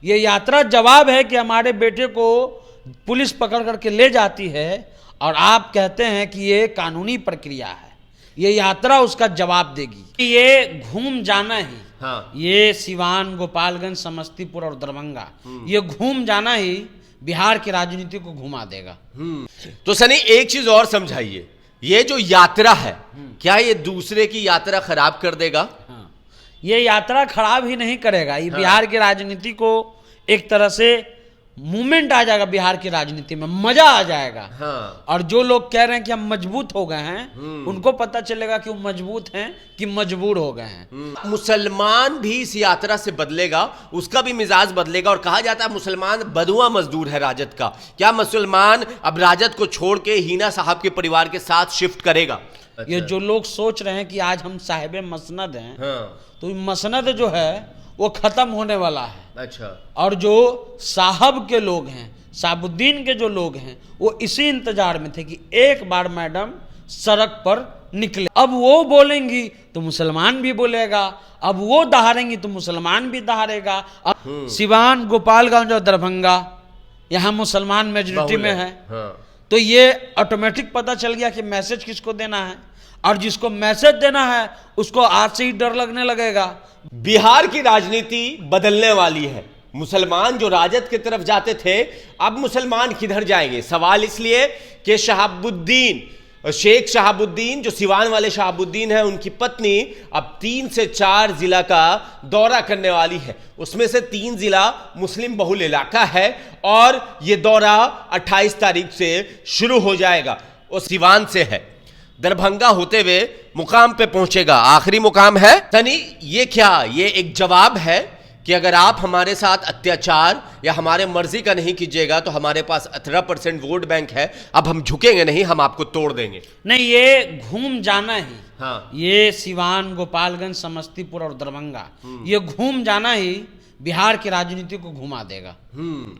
ये यात्रा जवाब है कि हमारे बेटे को पुलिस पकड़ करके ले जाती है और आप कहते हैं कि ये कानूनी प्रक्रिया है। ये यात्रा उसका जवाब देगी। ये घूम जाना ही, हाँ। ये सिवान, गोपालगंज, समस्तीपुर और दरभंगा, ये घूम जाना ही बिहार की राजनीति को घुमा देगा। तो सनी एक चीज और समझाइए, ये जो यात्रा है क्या ये दूसरे की यात्रा खराब कर देगा? हाँ, ये यात्रा खराब ही नहीं करेगा, ये बिहार की राजनीति को एक तरह से मूवमेंट आ जाएगा, बिहार की राजनीति में मजा आ जाएगा। हाँ। और जो लोग कह रहे हैं कि हम मजबूत हो गए हैं, उनको पता चलेगा कि वो मजबूत हैं कि मजबूर हो गए हैं। मुसलमान भी इस यात्रा से बदलेगा, उसका भी मिजाज बदलेगा। और कहा जाता है मुसलमान बदुआ मजदूर है राजद का। क्या मुसलमान अब राजद को छोड़ के हिना साहब के परिवार के साथ शिफ्ट करेगा? ये जो लोग सोच रहे हैं कि आज हम साहिब मसनद हैं, तो मसनद जो है वो खत्म होने वाला है। अच्छा। और जो साहब के लोग हैं, साहबुद्दीन के जो लोग हैं, वो इसी इंतजार में थे कि एक बार मैडम सड़क पर निकले। अब वो बोलेंगी तो मुसलमान भी बोलेगा, अब वो दहाड़ेंगी तो मुसलमान भी दहाड़ेगा। अब सिवान, गोपालगंज और दरभंगा यहाँ मुसलमान मेजोरिटी में है। तो ये ऑटोमेटिक पता चल गया कि मैसेज किसको देना है, और जिसको मैसेज देना है उसको आज से ही डर लगने लगेगा। बिहार की राजनीति बदलने वाली है। मुसलमान जो राजद की तरफ जाते थे, अब मुसलमान किधर जाएंगे? सवाल इसलिए कि शेख शहाबुद्दीन जो सिवान वाले शहाबुद्दीन है, उनकी पत्नी अब 3 से 4 जिला का दौरा करने वाली है। उसमें से 3 जिला मुस्लिम बहुल इलाका है और यह दौरा 28 तारीख से शुरू हो जाएगा। वो सिवान से है, दरभंगा होते हुए मुकाम पे पहुंचेगा। आखिरी मुकाम है सनी। ये क्या, ये एक जवाब है कि अगर आप हमारे साथ अत्याचार या हमारे मर्जी का नहीं कीजिएगा तो हमारे पास 18% वोट बैंक है, अब हम झुकेंगे नहीं, हम आपको तोड़ देंगे। नहीं, ये घूम जाना ही, हाँ। ये सिवान, गोपालगंज, समस्तीपुर और दरभंगा, ये घूम जाना ही बिहार की राजनीति को घुमा देगा।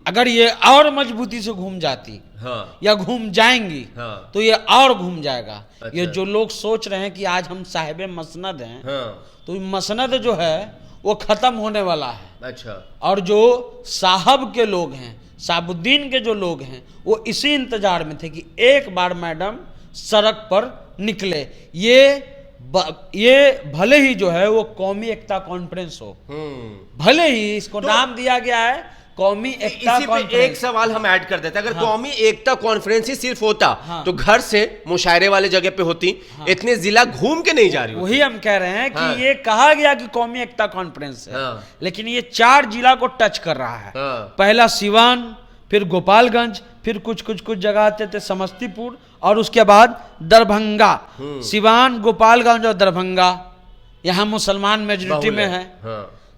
अगर ये और मजबूती से घूम जाती, हाँ। या घूम जाएंगी, हाँ। तो ये और घूम जाएगा। अच्छा। ये जो लोग सोच रहे हैं कि आज हम साहिब मसनद हैं, हाँ। तो मसनद जो है वो खत्म होने वाला है। अच्छा। और जो साहब के लोग हैं, साहबुद्दीन के जो लोग हैं, वो इसी इंतजार में थे कि एक बार मैडम सड़क पर निकले। ये भले ही जो है वो कौमी एकता कॉन्फ्रेंस हो, भले ही इसको नाम दिया गया है कौमी एकता कॉन्फ्रेंस। एक सवाल हम ऐड कर देते हैं, अगर कौमी एकता कॉन्फ्रेंस ही सिर्फ होता तो घर से मुशायरे वाले जगह पे होती, इतने जिला घूम के नहीं जा रही। वही हम कह रहे हैं कि ये कहा गया कि कौमी एकता कॉन्फ्रेंस है, लेकिन ये 4 जिला को टच कर रहा है। पहला सिवान, फिर गोपालगंज, फिर कुछ जगह आते थे समस्तीपुर, और उसके बाद दरभंगा। सिवान, गोपालगंज और दरभंगा यहाँ मुसलमान मेजोरिटी में है।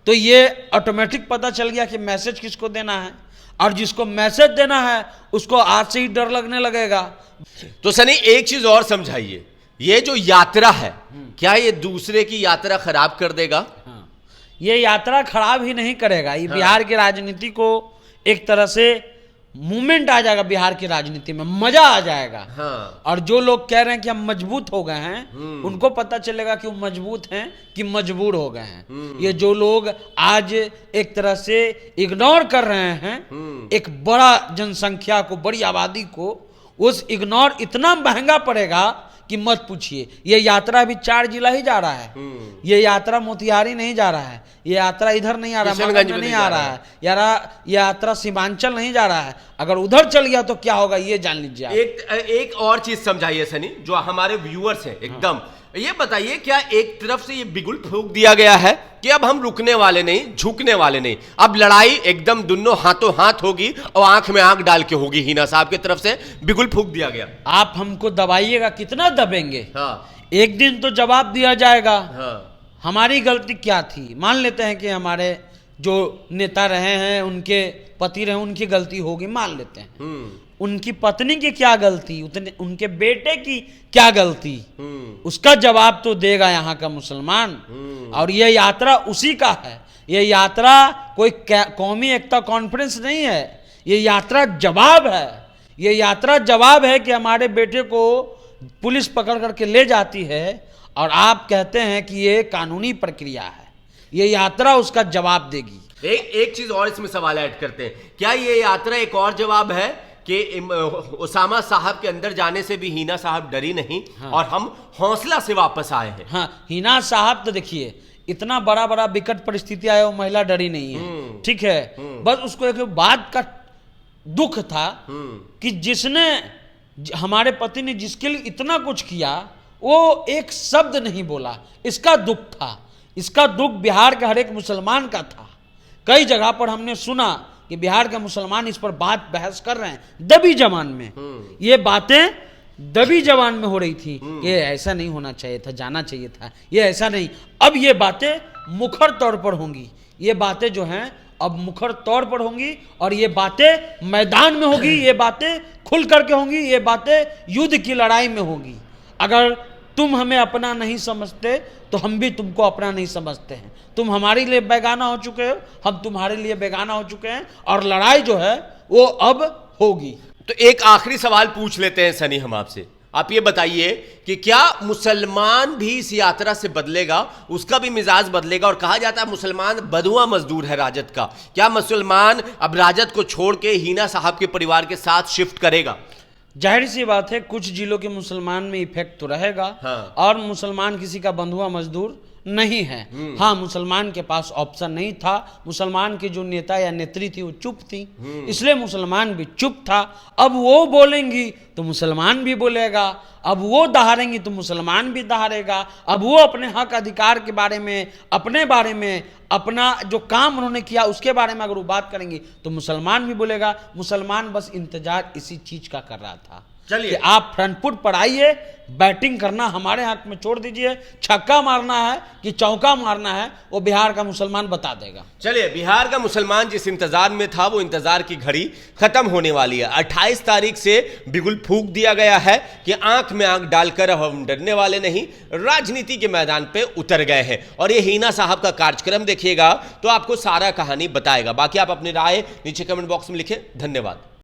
तो ये ऑटोमेटिक पता चल गया कि मैसेज किसको देना है, और जिसको मैसेज देना है उसको आज से ही डर लगने लगेगा। तो सनी एक चीज और समझाइए, ये जो यात्रा है क्या ये दूसरे की यात्रा खराब कर देगा? हाँ, ये यात्रा खराब ही नहीं करेगा, ये बिहार की राजनीति को एक तरह से मूवमेंट आ जाएगा, बिहार की राजनीति में मजा आ जाएगा। हाँ। और जो लोग कह रहे हैं कि हम मजबूत हो गए हैं, उनको पता चलेगा कि वो मजबूत हैं कि मजबूर हो गए हैं। ये जो लोग आज एक तरह से इग्नोर कर रहे हैं एक बड़ा जनसंख्या को, बड़ी आबादी को, उस इग्नोर इतना महंगा पड़ेगा कि मत पूछिए। ये यात्रा अभी 4 जिला ही जा रहा है। ये यात्रा मोतिहारी नहीं जा रहा है, ये यात्रा इधर नहीं आ रहा है, मगध में नहीं आ रहा है, यात्रा सीमांचल नहीं जा रहा है। अगर उधर चल गया तो क्या होगा ये जान लीजिए। एक और चीज समझाइए सनी, जो हमारे व्यूअर्स हैं एकदम, ये बताइए क्या एक तरफ से ये बिगुल फूंक दिया गया है कि अब हम रुकने वाले नहीं, झुकने वाले नहीं, अब लड़ाई एकदम दोनों हाथों हाथ होगी और आंख में आंख डाल के होगी? हिना साहब की तरफ से बिगुल फूंक दिया गया। आप हमको दबाइएगा, कितना दबेंगे? हाँ। एक दिन तो जवाब दिया जाएगा। हाँ। हमारी गलती क्या थी? मान लेते हैं कि हमारे जो नेता रहे हैं, उनके पति रहे, उनकी गलती होगी, मान लेते हैं। उनकी पत्नी की क्या गलती, उनके बेटे की क्या गलती, उसका जवाब तो देगा यहाँ का मुसलमान। और ये यात्रा उसी का है। ये यात्रा कोई कौमी एकता कॉन्फ्रेंस नहीं है, ये यात्रा जवाब है। ये यात्रा जवाब है कि हमारे बेटे को पुलिस पकड़ करके ले जाती है और आप कहते हैं कि ये कानूनी प्रक्रिया है। ये यात्रा उसका जवाब देगी। एक चीज और इसमें सवाल ऐड करते हैं, क्या ये यात्रा एक और जवाब है कि उसामा साहब के अंदर जाने से भी हिना साहब डरी नहीं, हाँ। और हम हौसला से वापस आए हैं। हाँ, हिना साहब तो देखिए इतना बड़ा बड़ा विकट परिस्थिति आया, वो महिला डरी नहीं है, ठीक है। बस उसको एक बात का दुख था कि जिसने, हमारे पति ने जिसके लिए इतना कुछ किया वो एक शब्द नहीं बोला, इसका दुख था। इसका दुख बिहार के हर एक मुसलमान का था। कई जगह पर हमने सुना कि बिहार के मुसलमान इस पर बात बहस कर रहे हैं दबी जबान में। ये बातें दबी जबान में हो रही थी, ये ऐसा नहीं होना चाहिए था, जाना चाहिए था, ये ऐसा नहीं। अब ये बातें मुखर तौर पर होंगी, ये बातें जो हैं अब मुखर तौर पर होंगी, और ये बातें मैदान में होगी, ये बातें खुल करके होंगी, ये बातें युद्ध की लड़ाई में होगी। अगर तुम हमें अपना नहीं समझते तो हम भी तुमको अपना नहीं समझते हैं। तुम हमारे लिए बेगाना हो चुके हो, हम तुम्हारे लिए बेगाना हो चुके हैं, और लड़ाई जो है वो अब होगी। तो एक आखिरी सवाल पूछ लेते हैं सनी हम आपसे, आप ये बताइए कि क्या मुसलमान भी इस यात्रा से बदलेगा, उसका भी मिजाज बदलेगा? और कहा जाता है मुसलमान बदुआ मजदूर है राजद का, क्या मुसलमान अब राजद को छोड़ के हिना साहब के परिवार के साथ शिफ्ट करेगा? जाहिर सी बात है कुछ जिलों के मुसलमान में इफेक्ट तो रहेगा, हाँ। और मुसलमान किसी का बंधुआ मजदूर नहीं है। हाँ, मुसलमान के पास ऑप्शन नहीं था, मुसलमान की जो नेता या नेत्री थी वो चुप थी, इसलिए मुसलमान भी चुप था। अब वो बोलेंगी तो मुसलमान भी बोलेगा, अब वो दहाड़ेंगी तो मुसलमान भी दहाड़ेगा। अब वो अपने हक अधिकार के बारे में, अपने बारे में, अपना जो काम उन्होंने किया उसके बारे में अगर वो बात करेंगी तो मुसलमान भी बोलेगा। मुसलमान बस इंतजार इसी चीज का कर रहा था, चलिए आप फ्रंट फुट पर आइए, बैटिंग करना हमारे हाथ में छोड़ दीजिए, छक्का मारना है कि चौका मारना है वो बिहार का मुसलमान बता देगा। चलिए, बिहार का मुसलमान जिस इंतजार में था वो इंतजार की घड़ी खत्म होने वाली है। 28 तारीख से बिगुल फूंक दिया गया है कि आंख में आंख डालकर हम डरने वाले नहीं, राजनीति के मैदान पे उतर गए हैं। और ये हिना साहब का कार्यक्रम देखिएगा तो आपको सारा कहानी बताएगा। बाकी आप अपनी राय नीचे कमेंट बॉक्स में लिखें। धन्यवाद।